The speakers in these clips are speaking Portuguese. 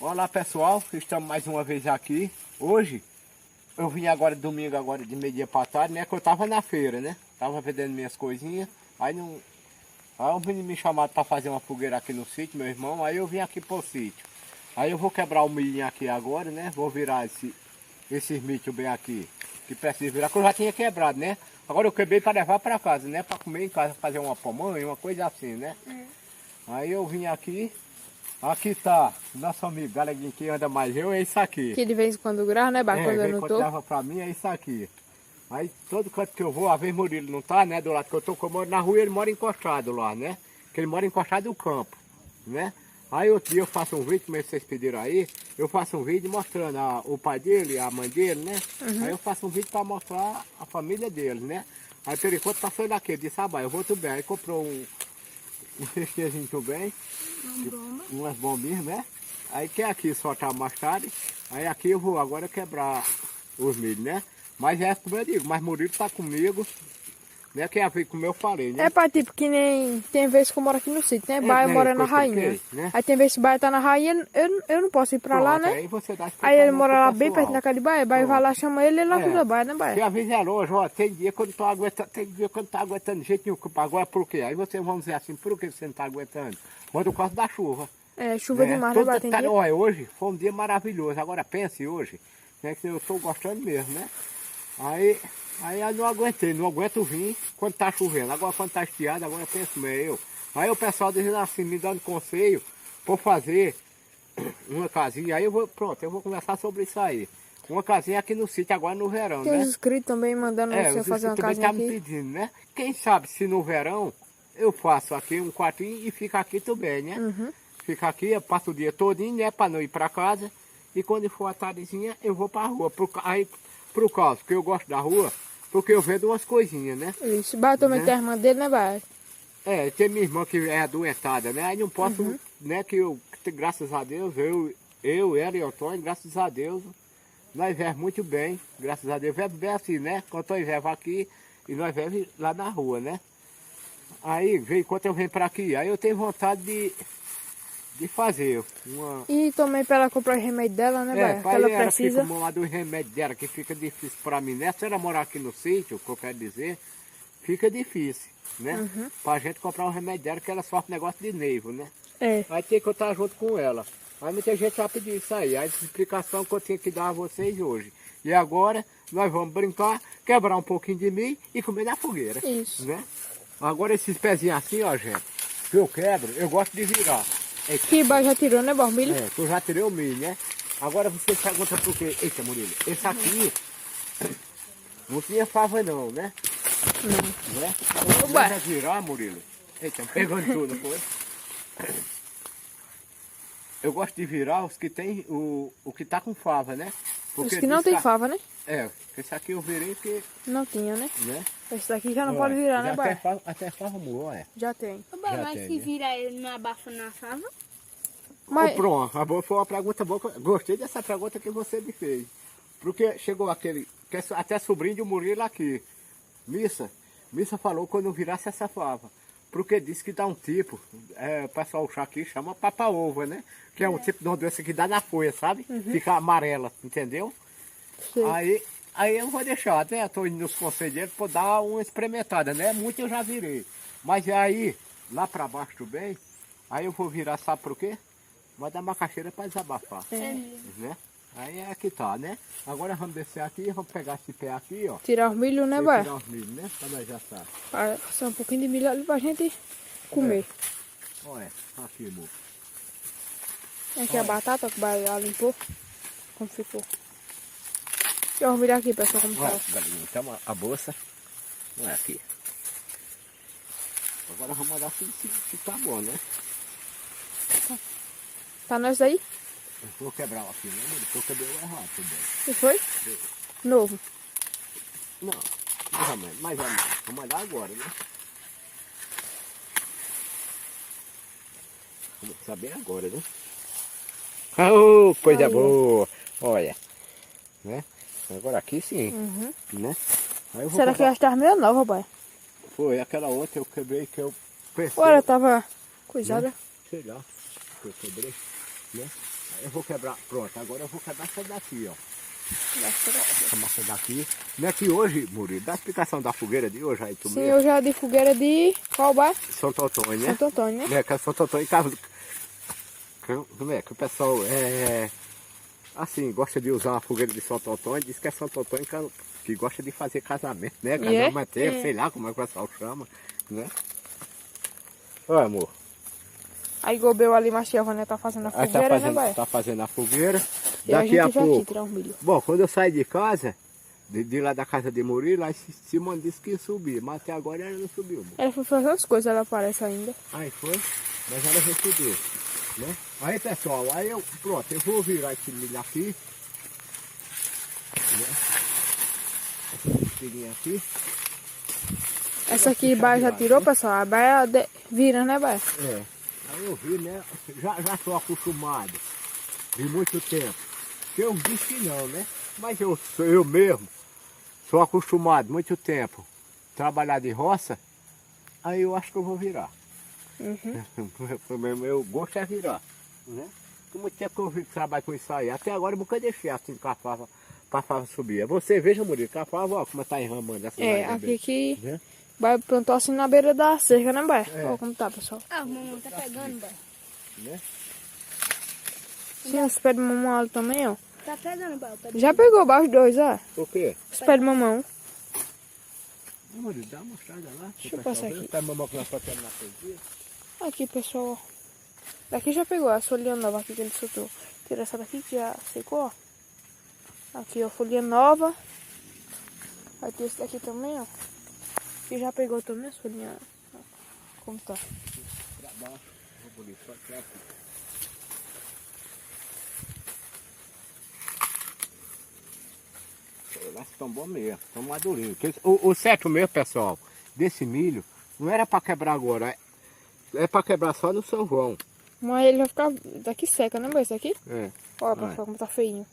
Olá pessoal, estamos mais uma vez aqui. Hoje, eu vim agora domingo, agora de meio-dia para tarde, né? Que eu tava na feira, né? Tava vendendo minhas coisinhas. Aí o menino me chamado para fazer uma fogueira aqui no sítio, meu irmão. Aí eu vim aqui pro sítio. Aí eu vou quebrar o milhinho aqui agora, né? Vou virar esses milho bem aqui, que precisa virar, que eu já tinha quebrado, né? Agora eu quebrei para levar para casa, né? Para comer em casa, fazer uma pamonha, uma coisa assim, né? Aí eu vim aqui. Aqui tá nosso amigo, galeguinho que anda mais eu, é isso aqui. Que de vez em quando grava, né, Bar? Quando eu não quando tô. leva pra mim é isso aqui. Aí todo canto que eu vou, a vez Murilo não tá, né, do lado que eu tô, que eu moro na rua, ele mora encostado lá, né? Que ele mora encostado no campo, né? Aí outro dia eu faço um vídeo, como vocês pediram aí, eu faço um vídeo mostrando o pai dele, a mãe dele, né? Aí eu faço um vídeo pra mostrar a família dele, né? Aí por enquanto passou ele aqui, ele disse, ah, eu vou tudo bem. Aí comprou um cestezinho tudo bem. Umas bombinhas, né? Aí que aqui soltar mais tarde. Aí aqui eu vou agora quebrar os milho, né? Mas é como eu digo, mas Murilo tá comigo, né? Que é a vez como eu falei, né? É, pai, tipo, que nem tem vezes que eu moro aqui no sítio, né? Baia né, mora na que eu Rainha. expliquei, né? Aí tem vezes que Baia tá na Rainha, eu não posso ir pra lá, Pronto, né? Aí você dá Aí ele explicação mora pro lá bem pessoal. perto da casa de Baia, Baia vai lá, chama ele e ele ajuda a Baia, né, Se Baia? a vez é longe, ó, tem dia que eu não tô aguentando, tem dia que eu não tô aguentando de jeito nenhum. Agora por quê? Aí vocês vão dizer assim, por que você não tá aguentando? Quando eu gosto da chuva. É, chuva Né? demais, né, Baia? Tem dia. Olha, hoje foi um dia maravilhoso. Agora pense hoje, né, que eu estou gostando mesmo, né? Aí eu não aguentei, não aguento vir quando tá chovendo. Agora quando tá estiado, agora eu penso meio. Aí o pessoal dizendo assim, me dando conselho por fazer uma casinha. Aí eu vou, pronto, eu vou conversar sobre isso aí. Uma casinha aqui no sítio agora no verão, Tem né? uns inscritos também mandando você Os fazer uma inscritos também casinha tá me aqui. pedindo, né? Quem sabe se no verão eu faço aqui um quartinho e fica aqui também, né? Fica aqui, eu passo o dia todinho, né? Para não ir para casa. E quando for a tardezinha, eu vou para a rua. Aí, por causa que eu gosto da rua, porque eu vendo umas coisinhas, né? Isso, Baia também Né? tem a irmã dele, né, Baia? Tem minha irmã que é adoentada, né? Aí não posso, né? Graças a Deus, ela e o Antônio, graças a Deus, nós vivemos muito bem. Graças a Deus, vivemos bem assim, né? Quando eu vivo aqui e nós vivemos lá na rua, né? Aí, enquanto eu venho para aqui, aí eu tenho vontade de fazer uma... E também pra ela comprar o remédio dela, né, Baia? Que pai ela ela precisa. fica lá do remédio dela, que fica difícil para mim, né? Se ela morar aqui no sítio, que eu quero dizer, fica difícil, né? Pra gente comprar o remédio dela, que ela sofre negócio de nervo, né? É. Aí tem que eu estar junto com ela. Aí muita gente já pediu isso aí, a explicação que eu tinha que dar a vocês hoje. E agora nós vamos brincar, quebrar um pouquinho de milho e comer na fogueira. Isso. Né? Agora esses pezinhos assim, ó, gente, que eu quebro, eu gosto de virar. Que Baia já tirou, né, Barbilho? Que eu já tirei o milho, né? Agora você pergunta por quê? Eita, Murilo, esse aqui não tinha fava não, né? Não. Né? Eu Ué. já virar, Murilo. Eita, pegando tudo, foi? Eu gosto de virar os que tem, o que tá com fava, né? Os que não tem fava, né? Esse aqui eu virei porque, Não tinha, né? né? Esse daqui já não Olha, pode virar, né, já Baia? até fava moa, olha. Já tem. Já Mas tem, se né? virar ele não abafa na fava? Mas- Pronto, foi uma pergunta boa. Gostei dessa pergunta que você me fez. Porque chegou aquele, que é até sobrinho de Murilo aqui. Missa falou que eu não virasse essa fava. Porque disse que dá um tipo, o pessoal aqui chama papa-ova, né? Que é um tipo de uma doença que dá na folha, sabe? Fica amarela, entendeu? Sei. Aí eu vou deixar, né? Estou indo nos conselheiros para dar uma experimentada, né? Muito eu já virei. Mas aí, lá para baixo também, aí eu vou virar, sabe por quê? Vai dar macaxeira para desabafar. Né? Aí é que tá, né? Agora vamos descer aqui, vamos pegar esse pé aqui, ó. Tirar os milho, né, E Baia? tirar os milho, né? Pra nós já sabe. Passar um pouquinho de milho ali pra gente comer. Olha, aqui, amor. Aqui a batata que o Baia limpou. Como ficou. Deixa eu virar aqui, pessoal, como Olha, tá. galinha, então a bolsa. Olha aqui. Agora vamos olhar se tá bom, né? Tá nós aí? Eu vou quebrar aqui, né? Depois eu quebrei o errado também. E foi? Novo. Não, mais ou menos. Vamos olhar agora, né? Vamos saber agora, né? Oh, coisa Aí, ó. boa! Olha, né? Agora aqui sim, né? Aí eu vou Será que pegar- ela estava meio nova, Baia? Foi aquela outra eu quebrei que eu pensei. Olha, tava coisada. Sei lá, que eu quebrei. né? Aí eu vou quebrar, pronto, agora eu vou quebrar essa daqui, ó. Essa massa daqui. Não é que hoje, Murilo, dá a explicação da fogueira de hoje aí, tu Sim, mesmo? eu já de fogueira de qual bairro? Santo Antônio, né? Santo Antônio, né? É, que é Santo Antônio, como é que o pessoal assim, gosta de usar a fogueira de Santo Antônio, diz que é Santo Antônio que gosta de fazer casamento, né? Casamento, sei lá como é que o pessoal chama, né? Olha, amor. Aí Gobel ali, mas tia Vânia tá fazendo a Aí fogueira, né, bairro? tá fazendo a fogueira. E a Daqui gente a já aqui pouco. tirar um milho. Bom, quando eu saí de casa, de lá da casa de Murilo, aí Simone disse que ia subir, mas até agora ela não subiu, amor. Ela foi fazer as coisas, ela aparece ainda. Aí foi, mas ela já subiu, né? Aí, pessoal, aí pronto, eu vou virar esse milho aqui, né? Essa espirinha aqui. Essa aqui baixo já tirou, pessoal. A baia vira, né, baia? É. Aí eu vi, né? Já estou acostumado. De muito tempo. Eu disse que não, né? Mas eu mesmo sou acostumado muito tempo trabalhar de roça, aí eu acho que eu vou virar. Meu gosto é virar, né? Por muito tempo que eu trabalho com isso aí. Até agora eu nunca deixei assim de cafava para subir. Você veja, Murilo, cafava, ó, como está enramando essa Aqui que né? vai plantou assim na beira da cerca, né, baia? É. Olha como tá, pessoal. Ah, o mamãe tá pegando, bai. Né? Sim, os pés de mamão ali também, ó. Tá pegando, bai. Já pegou baixo dois, ó. O quê? Os pés de mamão. Murilo, dá uma mostrada lá. Deixa eu passar aqui. Tá mamão que nós podemos na poesia. Aqui, pessoal. Daqui já pegou a folhinha nova aqui que ele soltou. Tira essa daqui que já secou, ó. Aqui, ó, folhinha nova. Aí tem esse daqui também, ó. Que já pegou também as folhinhas. Ó, como tá. Pra baixo. Vou bonito, só que aqui. Elas estão bom mesmo, estão madurinhos. O certo mesmo, pessoal, desse milho, não era para quebrar agora, é para quebrar só no São João. Mas ele vai ficar daqui seca, né, esse aqui? É. Olha, pessoal, como tá feinho.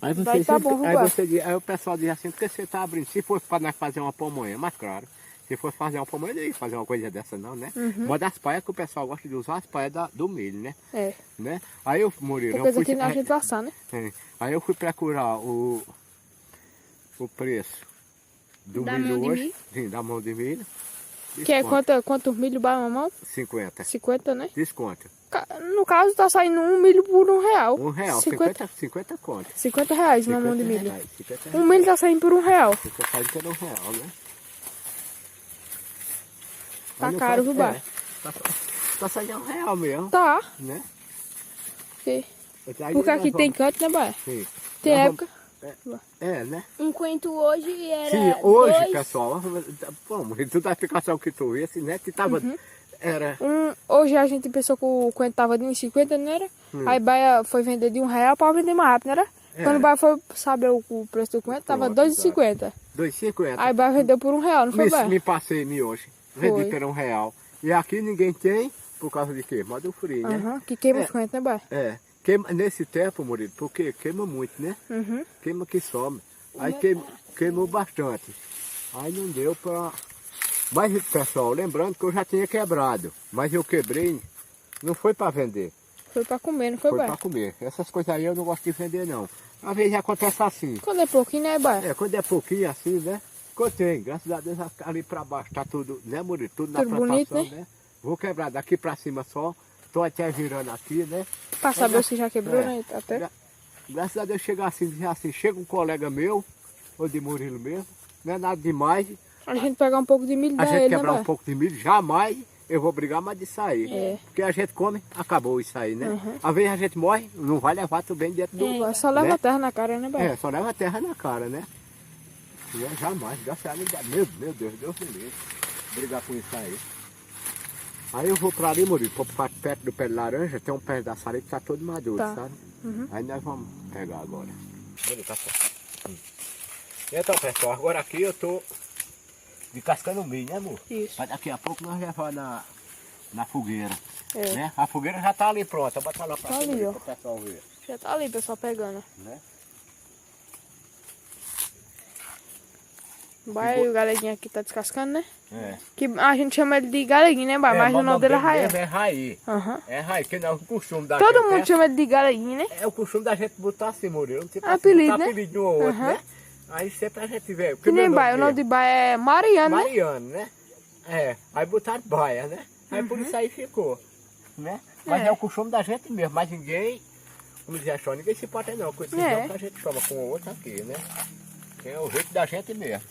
Aí você Vai tá bom, viu, pai? aí o pessoal diz assim, porque você tá abrindo, se fosse para nós fazer uma pamonha, mas claro, se fosse fazer uma pamonha, não ia fazer uma coisa dessa não, né? Uma das paias que o pessoal gosta de usar, as paias do milho, né? É. Né? Aí eu, Murilo, Tem coisa que a gente passar, né? Aí eu fui procurar o preço do Da milho mão de hoje, milho? sim, da mão de milho. Que é Desconto. quanto milho vai mamão? 50. 50, né? Desconto. No caso, tá saindo um milho por R$1. R$1, 50 conto. 50 reais na mão de 50 milho. reais, 50 Um reais. milho tá saindo por R$1. Fica saindo que era R$1, né? Tá Mas não caro, faz- viu, Bai? Tá saindo R$1 mesmo, Tá. né? Porque Aí porque nós aqui tem vamos- canto, né, Bai? Sim. Tem Nós época. né? Enquanto hoje era. Sim, hoje, dois- pessoal, bom, tu dá a explicação que tu visse, né? Que tava, era, Hoje a gente pensou que o coentro tava de 1,50, não era? Aí Baia foi vender de R$1 pra vender mais rápido, não era? Quando o Baia foi saber o preço do coentro, tava Pronto, R$2,50. 2,50. Aí Baia vendeu por R$1, não foi, Baia? Me passei hoje, vendi Foi. por R$1. E aqui ninguém tem, por causa de quê? Modo frio, né? Aham, que queima É. os coentros, né, Baia? É, queima, nesse tempo, Murilo, porque queima muito, né? Uhum. Queima que some. Aí queimou bastante. Aí não deu pra... Mas, pessoal, lembrando que eu já tinha quebrado. Mas eu quebrei, não foi pra vender, Foi pra comer, não foi, foi Baia? pra comer. Essas coisas aí eu não gosto de vender, não. Às vezes acontece assim. Quando é pouquinho, né, Baia? É, quando é pouquinho assim, né? Que eu tenho, graças a Deus, ali pra baixo tá tudo, né, Murilo? Tudo na Tudo plantação, bonito, né? Vou quebrar daqui pra cima só. Tô até virando aqui, né? Pra saber se já quebrou, É. né? Até. Graças a Deus chegar assim, dizer assim, chega um colega meu, ou de Murilo mesmo, não é nada demais, A gente pegar um pouco de milho a da gente ele, né, quebrar um Baia? pouco de milho, jamais eu vou brigar mais disso aí. É. Porque a gente come, acabou isso aí, né? Às vezes a gente morre, não vai levar tudo bem dentro do... Baia só leva né? a terra na cara, né, Baia? É, só leva a terra na cara, né? E eu jamais, graças a Deus, meu Deus me livre, brigar com isso aí. Aí eu vou pra ali, Murilo, perto do pé de laranja, tem um pé da sala que tá todo maduro, Tá. sabe? Aí nós vamos pegar agora. Murilo, tá certo. Então, pessoal, agora aqui eu tô descascando milho, né, amor? Isso. Mas daqui a pouco nós levamos na fogueira, É. né? A fogueira já tá ali pronta, bota lá pra Tá cima ali, ó. pro pessoal ver, Já tá ali, pessoal, pegando. né? Vai, o galeguinho aqui tá descascando, né? É. Que a gente chama ele de galeguinho, né, pai? Mas o nome dele é Raí. É Raí. Aham. É Raí, que não é o costume da Todo gente. mundo chama ele de galeguinho, né? É o costume da gente botar assim, Murilo. Não sei Apelido, né? apelido de um ou outro, Aham. né? Aí sempre a gente vê. Que nem Baia, o nome de Baia é Mariano, né? Mariano, né? É, aí botaram Baia, né? Aí por isso aí ficou, né? Mas é o costume da gente mesmo, mas ninguém, como dizia só, ninguém se importa não com esse nome que a gente chama com o outro aqui, né? Que é o jeito da gente mesmo.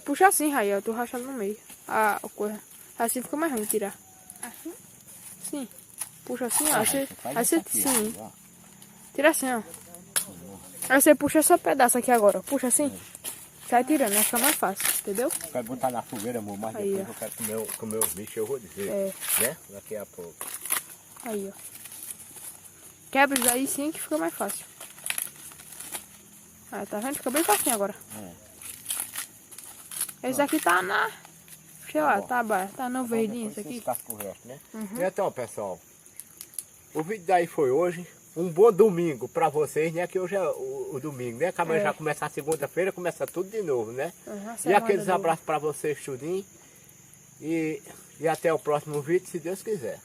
Puxa assim, Raí, eu tô rachando no meio. A coisa. Assim fica mais ruim tirar. Assim? Sim. Puxa assim, ó. Aí você aqui, sim. ó. Tira assim, ó. Aí você puxa esse pedaço aqui agora. Puxa assim. Sai tirando, vai ficar mais fácil, entendeu? Eu quero botar na fogueira, amor, mas Aí, depois eu quero comer os bichos, eu vou dizer. É. Né? Daqui a pouco. Aí, ó. Quebra isso aí sim que fica mais fácil. Aí, tá vendo? Fica bem facinho agora. Esse aqui tá na... Deixa eu ver, tá no verdinho esse aqui. Né? Então, pessoal, o vídeo daí foi hoje. Um bom domingo pra vocês, né? Que hoje é o domingo, né? Que amanhã já começa a segunda-feira, começa tudo de novo, né? E aqueles abraços pra vocês, tudinho. E até o próximo vídeo, se Deus quiser.